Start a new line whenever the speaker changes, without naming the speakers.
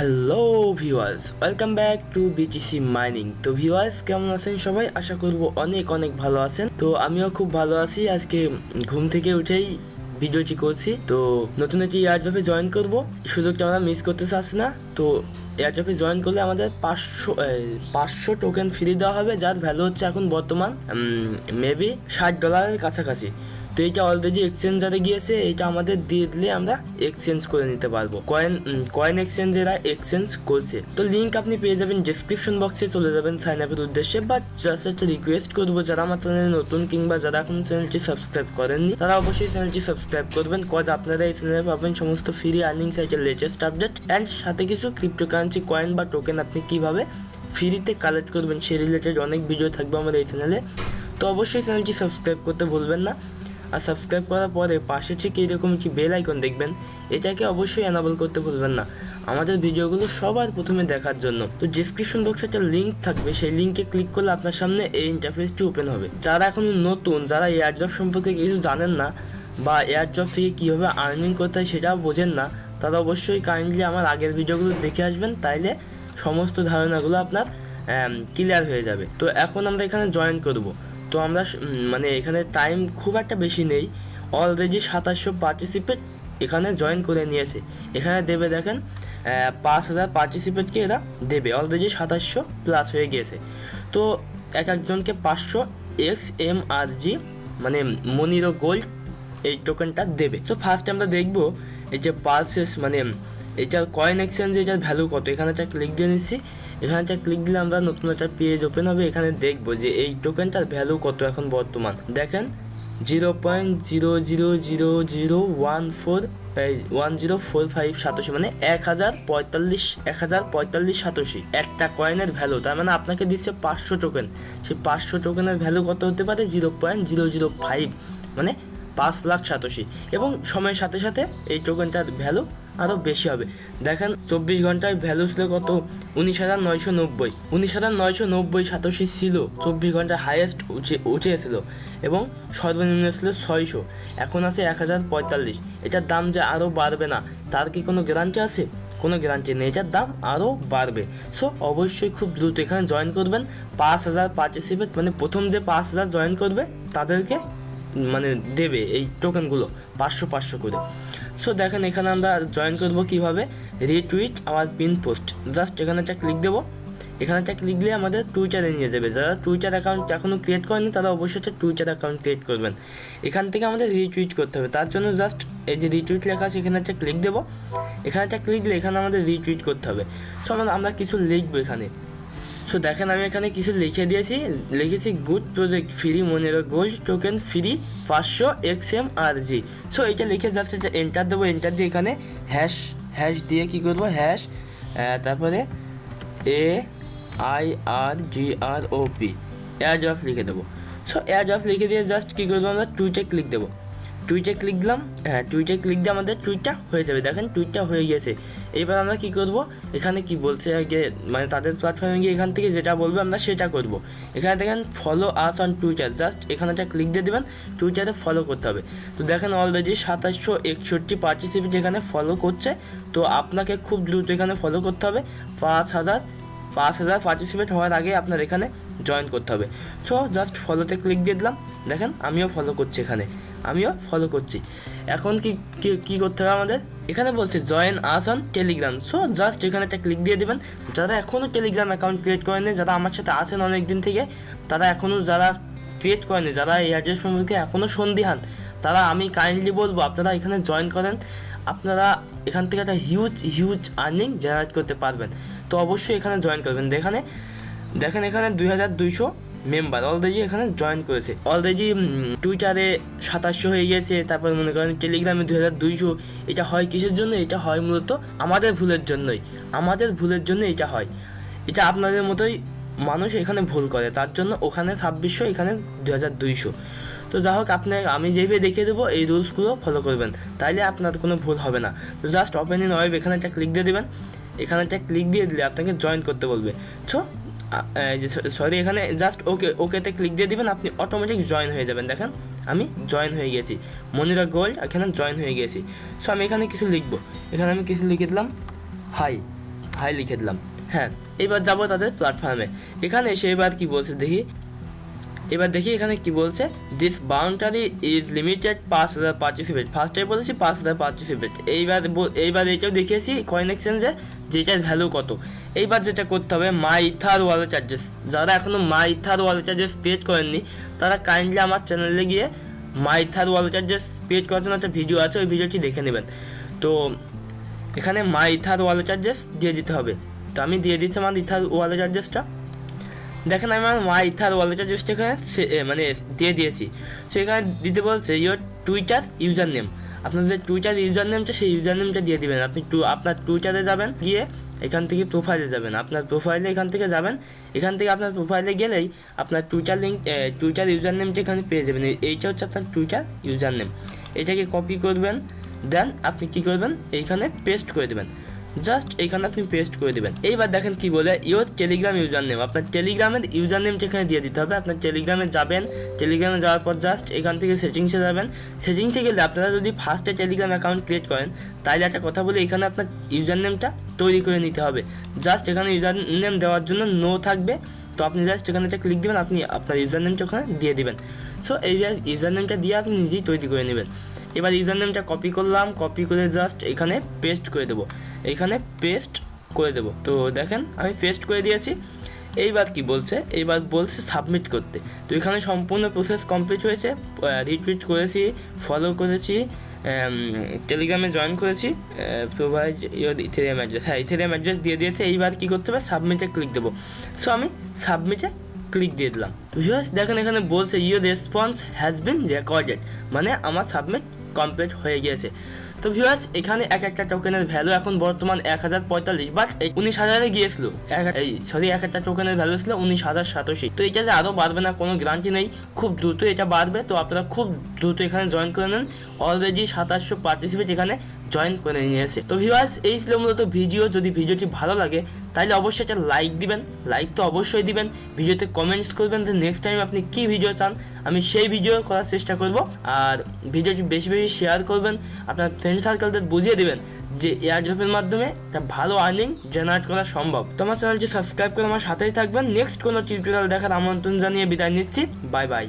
Hello viewers, welcome back to BTC mining. তো viewers, কেমন আছেন সবাই? আশা করব অনেক অনেক ভালো আছেন। তো আমিও খুব ভালো আছি। আজকে ঘুম থেকে উঠেই ভিডিওটি করছি। তো নতুন একটি এয়ারড্রপে জয়েন করব, সুযোগটা আমরা মিস করতে চাচ্ছি না। তো এয়ারড্রপে জয়েন করলে আমাদের 500 টোকেন ফ্রি দেওয়া হবে, যার ভ্যালু হচ্ছে এখন বর্তমান মেবি $60 কাছাকাছি। তো এইটা অলরেডি এক্সচেঞ্জারে গিয়েছে, এইটা আমাদের দিয়ে দিলে আমরা এক্সচেঞ্জ করে নিতে পারবো। কয়েন এক্সচেঞ্জেরা এক্সচেঞ্জ করছে। তো লিঙ্ক আপনি পেয়ে যাবেন ডেসক্রিপশন বক্সে, চলে যাবেন সাইন আপের উদ্দেশ্যে। বাট জাস্ট একটা রিকোয়েস্ট করবো, যারা আমার চ্যানেলে নতুন কিংবা যারা এখন চ্যানেলটি সাবস্ক্রাইব করেননি, তারা অবশ্যই চ্যানেলটি সাবস্ক্রাইব করবেন। কজ আপনারা এই চ্যানেলে পাবেন সমস্ত ফ্রি আর্নিং সাইটের লেটেস্ট আপডেট অ্যান্ড সাথে কিছু ক্রিপ্টোকারেন্সি কয়েন বা টোকেন আপনি কিভাবে ফ্রিতে কালেক্ট করবেন সেই রিলেটেড অনেক ভিডিও থাকবে আমাদের এই চ্যানেলে। তো অবশ্যই চ্যানেলটি সাবস্ক্রাইব করতে ভুলবেন না। আর সাবস্ক্রাইব করার পরে পাশে ঠিক এইরকম একটি বেল আইকন দেখবেন, এটাকে অবশ্যই এনাবল করতে ভুলবেন না আমাদের ভিডিওগুলো সবার প্রথমে দেখার জন্য। তো ডেসক্রিপশন বক্সে একটা লিঙ্ক থাকবে, সেই লিঙ্কে ক্লিক করলে আপনার সামনে এই ইন্টারফেসটি ওপেন হবে। যারা এখন নতুন, যারা এয়ারড্রপ সম্পর্কে কিছু জানেন না বা এয়ারড্রপ থেকে কীভাবে আর্নিং করতে হয় সেটাও বোঝেন না, তারা অবশ্যই কাইন্ডলি আমার আগের ভিডিওগুলো দেখে আসবেন, তাইলে সমস্ত ধারণাগুলো আপনার ক্লিয়ার হয়ে যাবে। তো এখন আমরা এখানে জয়েন করব। তো আমরা মানে এখানে টাইম খুব একটা বেশি নেই, অলরেডি 2700 পার্টিসিপেট এখানে জয়েন করে নিয়েছে। এখানে দেবে দেখেন 5000 পার্টিসিপেটকে এরা দেবে, অলরেডি 2700 প্লাস হয়ে গিয়েছে। তো এক একজনকে 500 XMRG মানে মনিরো গোল্ড এই টোকেনটা দেবে। তো ফার্স্ট আমরা দেখবো এই যে পালসেস মানে এটা কয়েন এক্সচেঞ্জ, এটার ভ্যালু কত। এখানে একটা ক্লিক দিয়ে নিচ্ছি। এখানে একটা ক্লিক দিলে আমরা নতুন একটা পেজ ওপেন হবে। এখানে দেখবো যে এই টোকেনটার ভ্যালু কত এখন বর্তমান। দেখেন 0.000141045 সাতোশি, মানে 1045 সাতোশি একটা কয়েনের ভ্যালু। তার মানে আপনাকে দিচ্ছে 500 টোকেন। সেই 500 টোকেনের ভ্যালু কত হতে পারে? 0.005 মানে 5 লাখ সাতোশি। এবং সময়ের সাথে সাথে এই টোকেনটার ভ্যালু আরও বেশি হবে। দেখেন 24 ঘন্টায় ভ্যালু ছিল কত? 19,990 সাতোশি ছিল। 24 ঘন্টায় হাইয়েস্ট উঠেছিল এবং সর্বনিম্ন ছিল 600, এখন আছে 1045। এটার দাম যে আরও বাড়বে না তার কি কোনো গ্যারান্টি আছে? কোনো গ্যারান্টি নেই, এটার দাম আরও বাড়বে। সো অবশ্যই খুব দ্রুত এখানে জয়েন করবেন। 5000 পার্টিসিপেট মানে প্রথম যে 5000 জয়েন করবে তাদেরকে মানে দেবে এই টোকেনগুলো 500 করে। সো দেখেন এখানে আমরা জয়েন করব কিভাবে, রিটুইট আমার পিন পোস্ট। জাস্ট এখানে একটা ক্লিক দেবো। এখানে একটা ক্লিক দিলে আমাদের টুইটারে নিয়ে যাবে। যারা টুইটার অ্যাকাউন্ট এখনও ক্রিয়েট করেনি তারা অবশ্যই একটা টুইটার অ্যাকাউন্ট ক্রিয়েট করবেন। এখান থেকে আমাদের রিটুইট করতে হবে, তার জন্য জাস্ট এই যে রিটুইট লেখা আছে এখানে একটা ক্লিক দেবো। এখানে একটা ক্লিক দিলে এখানে আমাদের রিটুইট করতে হবে। সো আমরা কিছু লিখবো এখানে। সো দেখেন আমি এখানে কিছু লিখে দিয়েছি, লিখেছি good project free Monero gold token free 500 XMRG। So এটা লিখে জাস্ট এটা এন্টার দেবো। এন্টার দিয়ে এখানে হ্যাশ দিয়ে কী করবো, হ্যাশ তারপরে AIRDROP এয়ারড্রপ লিখে দেবো। সো এয়ারড্রপ লিখে দিয়ে জাস্ট কী করবো, আমরা টুইটে ক্লিক দেবো। টুইটে ক্লিক দিলাম, টুইটে ক্লিক দিয়ে আমাদের টুইটটা হয়ে যাবে। দেখেন টুইটটা হয়ে গেছে। এইবার আমরা কি করব, এখানে কি বলছে আগে মানে তাদের প্ল্যাটফর্মে গিয়ে এখান থেকে যেটা বলবে আমরা সেটা করব। এখানে দেখেন follow us on Twitter, just এখানে একটা ক্লিক দিয়ে দেবেন, টুইটারে ফলো করতে হবে। তো দেখেন অলরেডি 2761 পার্টিসিপেট এখানে ফলো করছে। তো আপনাকে খুব দ্রুত এখানে ফলো করতে হবে। 5000 পার্টিসিপেট হওয়ার আগে আপনার এখানে জয়েন করতে হবে। সো জাস্ট ফলোতে ক্লিক দিয়ে দিলাম। দেখেন আমিও ফলো করছি, এখানে আমিও ফলো করছি। এখন কি করতে হবে আমাদের, এখানে বলছে join us on Telegram. So just এখানে একটা ক্লিক দিয়ে দেবেন। যারা এখনও টেলিগ্রাম অ্যাকাউন্ট ক্রিয়েট করেনি, যারা আমার সাথে আছেন অনেক দিন থেকে, তারা এখনও যারা ক্রিয়েট করেনি, যারা এই অ্যাড্রেস সম্পর্কে এখনও সন্দিহান, তারা আমি কাইন্ডলি বলবো আপনারা এখানে জয়েন করেন। আপনারা এখান থেকে একটা হিউজ আর্নিং জেনারেট করতে পারবেন। তো অবশ্যই এখানে জয়েন করবেন। দেখেন এখানে 2200 মেম্বার অলরেডি এখানে জয়েন করেছে। অলরেডি টুইটারে 2700 হয়ে গেছে। তারপর মনে করেন টেলিগ্রামে 2200। এটা হয় কিসের জন্য? এটা হয় মূলত আমাদের ভুলের জন্য এটা হয়। এটা আপনাদের মতোই মানুষ এখানে ভুল করে, তার জন্য ওখানে 2600 এখানে 2200। তো যাই হোক, আমি যেভাবে দেখিয়ে দেবো এই রুলসগুলো ফলো করবেন, তাইলে আপনার কোনো ভুল হবে না। তো জাস্ট ওপেন ইন ওয়েব এখানে একটা ক্লিক দিয়ে দেবেন। এখানে একটা ক্লিক দিয়ে দিলে আপনাকে জয়েন করতে বলবে। এখানে জাস্ট ওকেতে ক্লিক দিয়ে দিবেন, আপনি অটোমেটিক জয়েন হয়ে যাবেন। দেখেন আমি জয়েন হয়ে গেছি, মনিরা গোল্ড এখানে জয়েন হয়ে গেছি। সো আমি এখানে কিছু লিখবো। এখানে আমি কিছু লিখে দিলাম হাই। হাই লিখে দিলাম। হ্যাঁ, এবার যাবো তাদের প্ল্যাটফর্মে। এখানে এসে এবার কি বলছে দেখি, এখানে কি বলছে, this boundary is limited 5,000 participate. ফার্স্টে বলেছি 5,000 পার্টিসিপেট। এইবার এটাও দেখিয়েছি কয়েন এক্সচেঞ্জে যেটার ভ্যালু কত। এইবার যেটা করতে হবে, মাই ইথার ওয়ালেট চার্জেস, যারা এখনও my ether wallet charges paid করেননি তারা কাইন্ডলি আমার চ্যানেলে গিয়ে my ether wallet charges paid করার জন্য একটা ভিডিও আছে, ওই ভিডিওটি দেখে নেবেন। তো এখানে মাই ইথার ওয়ালেট চার্জেস দিয়ে দিতে হবে। তো আমি দিয়ে দিচ্ছি আমার ইথার ওয়ালেট চার্জেসটা। দেখেন আমি আমার মাই ইথার ওয়ালেট চার্জেসটা এখানে মানে দিয়ে দিয়েছি। সো এখানে দিতে বলছে ইয়োর টুইটার ইউজার নেম, আপনার যে টুইটার ইউজার নেমটা সেই ইউজার নেমটা দিয়ে দিবেন। আপনি আপনার টুইটারে যাবেন, গিয়ে এখান থেকে প্রোফাইলে যাবেন, আপনার প্রোফাইলে এখান থেকে যাবেন। এখান থেকে আপনার প্রোফাইলে গেলেই আপনার টুইটার ইউজার নেমটা এখানে পেয়ে যাবেন। এইটা হচ্ছে আপনার টুইটার ইউজার নেম। এটাকে কপি করবেন, দেন আপনি কী করবেন, এইখানে পেস্ট করে দেবেন। জাস্ট এইখানে আপনি পেস্ট করে দেবেন। এইবার দেখেন কি বলে, ইওর টেলিগ্রাম ইউজার নেম, আপনার টেলিগ্রামের ইউজার নেমটা এখানে দিয়ে দিতে হবে। আপনার টেলিগ্রামে যাবেন, টেলিগ্রামে যাওয়ার পর জাস্ট এখান থেকে সেটিংসে যাবেন। সেটিংসে গেলে আপনারা যদি ফার্স্টে টেলিগ্রাম অ্যাকাউন্ট ক্রিয়েট করেন, তাহলে একটা কথা বলি, এখানে আপনার ইউজার নেমটা তৈরি করে নিতে হবে। জাস্ট এখানে ইউজার নেম দেওয়ার জন্য নো থাকবে, তো আপনি জাস্ট এখানে একটা ক্লিক দেবেন, আপনি আপনার ইউজার নেমটা ওখানে দিয়ে দেবেন। সো এই ইউজার নেমটা দিয়ে আপনি নিজেই তৈরি করে নেবেন। এবার ইউজার নেমটা কপি করলাম, কপি করে জাস্ট এখানে পেস্ট করে দেবো, এখানে পেস্ট করে দেবো। তো দেখেন আমি পেস্ট করে দিয়েছি। এইবার কি বলছে, এইবার বলছে সাবমিট করতে। তো এখানে সম্পূর্ণ প্রসেস কমপ্লিট হয়েছে। রিটুইট করেছি, ফলো করেছি, টেলিগ্রামে জয়েন করেছি, প্রোভাইড ইওর ইথেরিয়াম অ্যাড্রেস, হ্যাঁ ইথেরিয়াম অ্যাড্রেস দিয়ে দিয়েছে। এইবার কী করতে হবে, সাবমিটে ক্লিক দেবো। সো আমি সাবমিটে ক্লিক দিয়ে দিলাম। তো দেখেন এখানে বলছে your response has been recorded, মানে আমার সাবমিট কমপ্লিট হয়ে গিয়েছে। তো ভিউয়ার্স এখানে এক একটা টোকেনের ভ্যালু এখন বর্তমান 1045, বাট 19,000-এ গিয়েছিল। এক একটা টোকেনের ভ্যালু ছিল 19,087। তো এটা যে আরও বাড়বে না কোনো গ্যারান্টি নেই, খুব দ্রুত এটা বাড়বে। তো আপনারা খুব দ্রুত এখানে জয়েন করে নেন। অলরেডি 2700 পার্টিসিপেট এখানে জয়েন করে নিয়েছে। তো ভিউয়ার্স এই ছিল মূলত ভিডিও। যদি ভিডিওটি ভালো লাগে তাহলে অবশ্যই একটা লাইক দিবেন, লাইক তো অবশ্যই দিবেন, ভিডিওতে কমেন্টস করবেন যে নেক্সট টাইম আপনি কী ভিডিও চান, আমি সেই ভিডিও করার চেষ্টা করব। আর ভিডিওটি বেশি বেশি শেয়ার করবেন, আপনার ফ্রেন্ড সার্কেলদের বুঝিয়ে দেবেন যে এয়ারড্রপের মাধ্যমে একটা ভালো আর্নিং জেনারেট করা সম্ভব। তো আমার চ্যানেলটি সাবস্ক্রাইব করে আমার সাথেই থাকবেন। নেক্সট কোনো টিউটোরিয়াল দেখার আমন্ত্রণ জানিয়ে বিদায় নিচ্ছি। Bye bye.